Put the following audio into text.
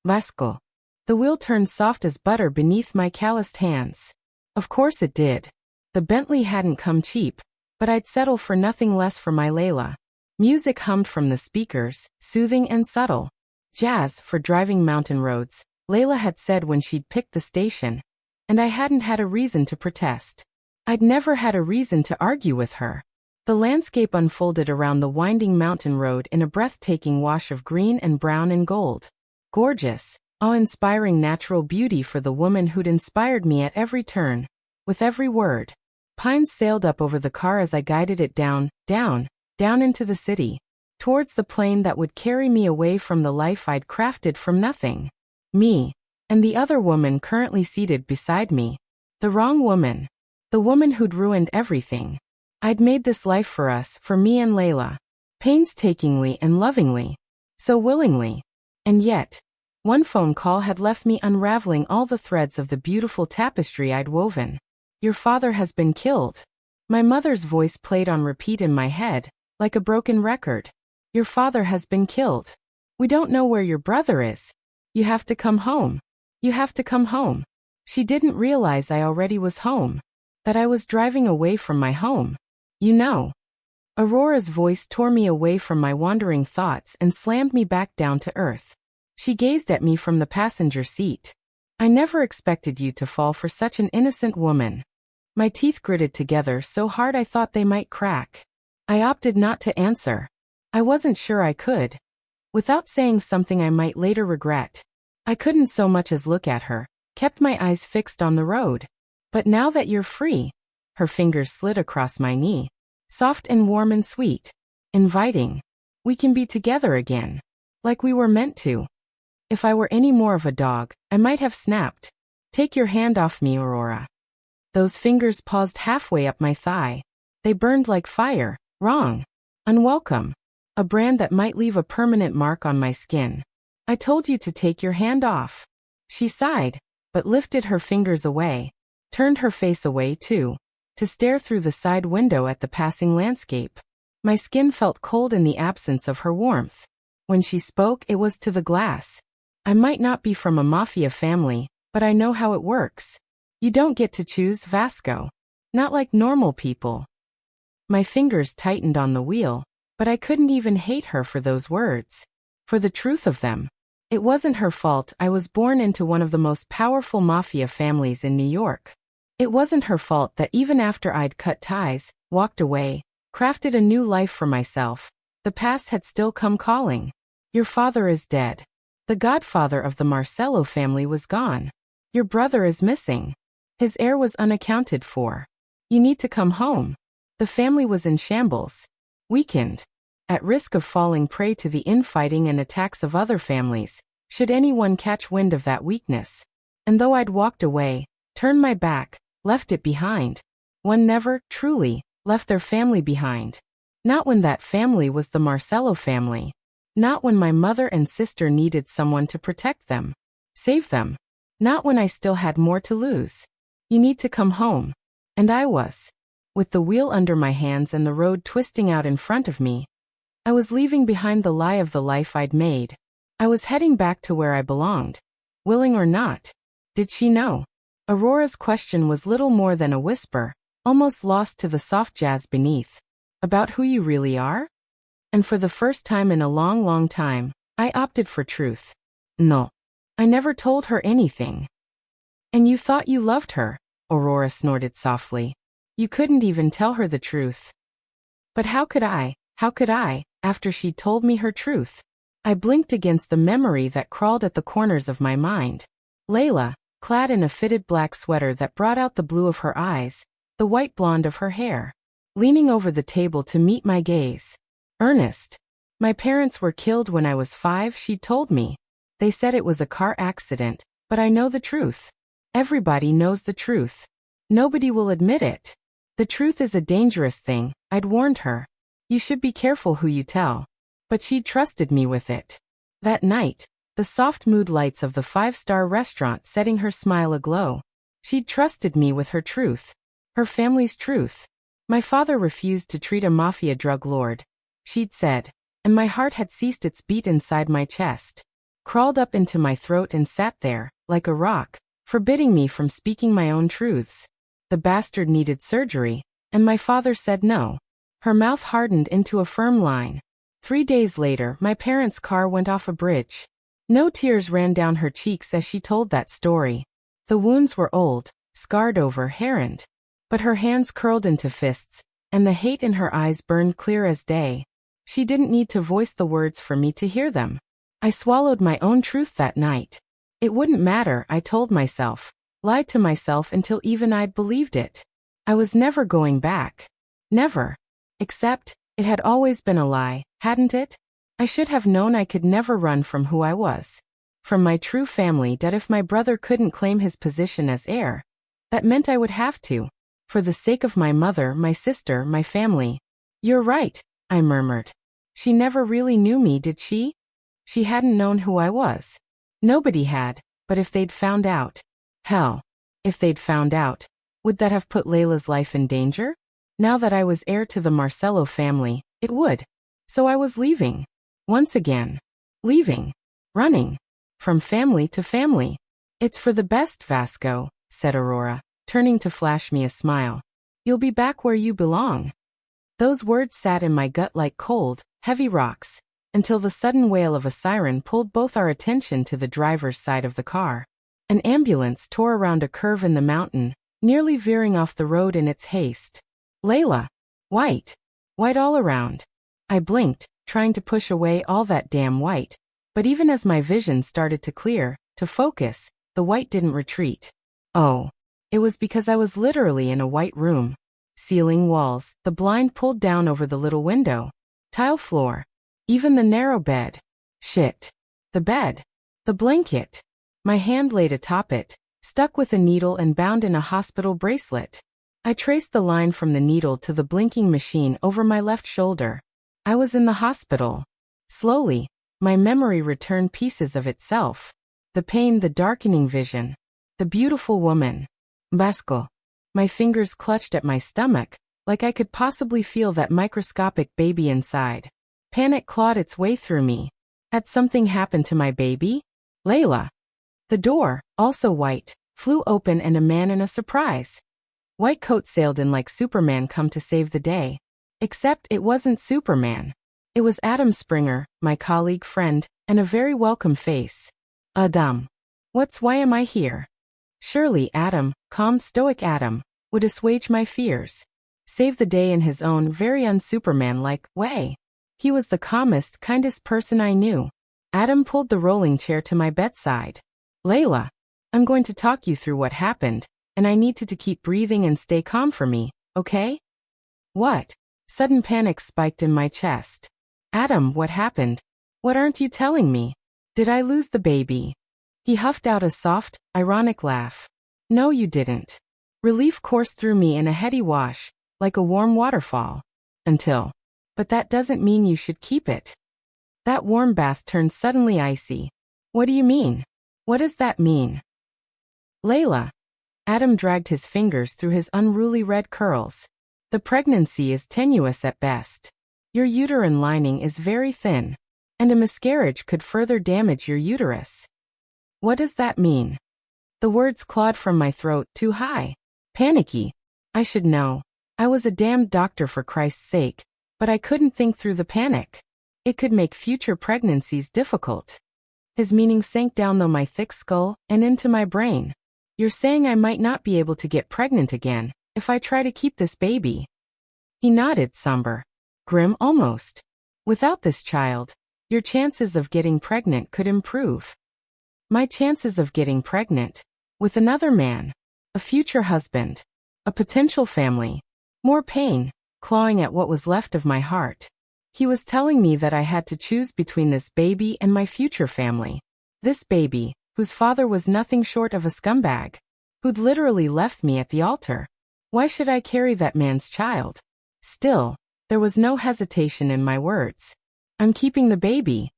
Vasco. The wheel turned soft as butter beneath my calloused hands. Of course it did. The Bentley hadn't come cheap, but I'd settle for nothing less for my Layla. Music hummed from the speakers, soothing and subtle. Jazz for driving mountain roads, Layla had said when she'd picked the station. And I hadn't had a reason to protest. I'd never had a reason to argue with her. The landscape unfolded around the winding mountain road in a breathtaking wash of green and brown and gold. Gorgeous, awe-inspiring natural beauty for the woman who'd inspired me at every turn, with every word. Pines sailed up over the car as I guided it down into the city, towards the plane that would carry me away from the life I'd crafted from nothing. Me, and the other woman currently seated beside me. The wrong woman. The woman who'd ruined everything. I'd made this life for us, for me and Layla. Painstakingly and lovingly. So willingly. And yet, one phone call had left me unraveling all the threads of the beautiful tapestry I'd woven. Your father has been killed. My mother's voice played on repeat in my head, like a broken record. Your father has been killed. We don't know where your brother is. You have to come home. You have to come home. She didn't realize I already was home. That I was driving away from my home. You know. Aurora's voice tore me away from my wandering thoughts and slammed me back down to earth. She gazed at me from the passenger seat. I never expected you to fall for such an innocent woman. My teeth gritted together so hard I thought they might crack. I opted not to answer. I wasn't sure I could. Without saying something I might later regret. I couldn't so much as look at her, kept my eyes fixed on the road. But now that you're free, her fingers slid across my knee. Soft and warm and sweet. Inviting. We can be together again. Like we were meant to. If I were any more of a dog, I might have snapped. Take your hand off me, Aurora. Those fingers paused halfway up my thigh. They burned like fire. Wrong. Unwelcome. A brand that might leave a permanent mark on my skin. I told you to take your hand off. She sighed, but lifted her fingers away. Turned her face away too, to stare through the side window at the passing landscape. My skin felt cold in the absence of her warmth. When she spoke, it was to the glass. I might not be from a Mafia family, but I know how it works. You don't get to choose, Vasco. Not like normal people. My fingers tightened on the wheel, but I couldn't even hate her for those words. For the truth of them. It wasn't her fault I was born into one of the most powerful Mafia families in New York. It wasn't her fault that even after I'd cut ties, walked away, crafted a new life for myself, the past had still come calling. Your father is dead. The godfather of the Marcello family was gone. Your brother is missing. His heir was unaccounted for. You need to come home. The family was in shambles. Weakened. At risk of falling prey to the infighting and attacks of other families, should anyone catch wind of that weakness. And though I'd walked away, turned my back, left it behind, one never, truly, left their family behind. Not when that family was the Marcello family. Not when my mother and sister needed someone to protect them. Save them. Not when I still had more to lose. You need to come home. And I was. With the wheel under my hands and the road twisting out in front of me. I was leaving behind the lie of the life I'd made. I was heading back to where I belonged. Willing or not. Did she know? Aurora's question was little more than a whisper, almost lost to the soft jazz beneath. About who you really are? And for the first time in a long, long time, I opted for truth. No. I never told her anything. And you thought you loved her, Aurora snorted softly. You couldn't even tell her the truth. But how could I, after she'd told me her truth? I blinked against the memory that crawled at the corners of my mind. Layla, clad in a fitted black sweater that brought out the blue of her eyes, the white blonde of her hair, leaning over the table to meet my gaze. Ernest. My parents were killed when I was 5, she told me. They said it was a car accident, but I know the truth. Everybody knows the truth. Nobody will admit it. The truth is a dangerous thing, I'd warned her. You should be careful who you tell. But she trusted me with it. That night, the soft mood lights of the 5-star restaurant setting her smile aglow. She'd trusted me with her truth. Her family's truth. My father refused to treat a Mafia drug lord. She'd said, and my heart had ceased its beat inside my chest. crawled up into my throat and sat there, like a rock, forbidding me from speaking my own truths. The bastard needed surgery, and my father said no. Her mouth hardened into a firm line. 3 days later, my parents' car went off a bridge. No tears ran down her cheeks as she told that story. The wounds were old, scarred over, hardened. But her hands curled into fists, and the hate in her eyes burned clear as day. She didn't need to voice the words for me to hear them. I swallowed my own truth that night. It wouldn't matter, I told myself. Lied to myself until even I'd believed it. I was never going back. Never. Except, it had always been a lie, hadn't it? I should have known I could never run from who I was. From my true family, that if my brother couldn't claim his position as heir, that meant I would have to. For the sake of my mother, my sister, my family. You're right, I murmured. She never really knew me, did she? She hadn't known who I was. Nobody had, but if they'd found out. Hell. If they'd found out, would that have put Layla's life in danger? Now that I was heir to the Marcello family, it would. So I was leaving. Once again. Leaving. Running. From family to family. It's for the best, Vasco, said Aurora, turning to flash me a smile. You'll be back where you belong. Those words sat in my gut like cold, heavy rocks, until the sudden wail of a siren pulled both our attention to the driver's side of the car. An ambulance tore around a curve in the mountain, nearly veering off the road in its haste. Layla. White. White all around. I blinked, trying to push away all that damn white. But even as my vision started to clear, to focus, the white didn't retreat. Oh. It was because I was literally in a white room. Ceiling, walls, the blind pulled down over the little window. Tile floor. Even the narrow bed. Shit. The bed. The blanket. My hand laid atop it, stuck with a needle and bound in a hospital bracelet. I traced the line from the needle to the blinking machine over my left shoulder. I was in the hospital. Slowly, my memory returned pieces of itself. The pain, the darkening vision. The beautiful woman. Vasco. My fingers clutched at my stomach, like I could possibly feel that microscopic baby inside. Panic clawed its way through me. Had something happened to my baby? Layla. The door, also white, flew open and a man in a surprise. White coat sailed in like Superman come to save the day. Except it wasn't Superman. It was Adam Springer, my colleague friend, and a very welcome face. Adam. Why am I here? Surely Adam, calm stoic Adam, would assuage my fears. Save the day in his own very un-Superman-like way. He was the calmest, kindest person I knew. Adam pulled the rolling chair to my bedside. Layla, I'm going to talk you through what happened, and I need to keep breathing and stay calm for me, okay? What? Sudden panic spiked in my chest. Adam, what happened? What aren't you telling me? Did I lose the baby? He huffed out a soft, ironic laugh. No, you didn't. Relief coursed through me in a heady wash, like a warm waterfall. Until. But that doesn't mean you should keep it. That warm bath turned suddenly icy. What do you mean? What does that mean? Layla. Adam dragged his fingers through his unruly red curls. The pregnancy is tenuous at best. Your uterine lining is very thin, and a miscarriage could further damage your uterus. What does that mean? The words clawed from my throat, too high. Panicky. I should know. I was a damned doctor for Christ's sake, but I couldn't think through the panic. It could make future pregnancies difficult. His meaning sank down through my thick skull and into my brain. You're saying I might not be able to get pregnant again if I try to keep this baby. He nodded, somber. Grim almost. Without this child, your chances of getting pregnant could improve. My chances of getting pregnant. With another man. A future husband. A potential family. More pain, clawing at what was left of my heart. He was telling me that I had to choose between this baby and my future family. This baby, whose father was nothing short of a scumbag. Who'd literally left me at the altar. Why should I carry that man's child? Still, there was no hesitation in my words. I'm keeping the baby.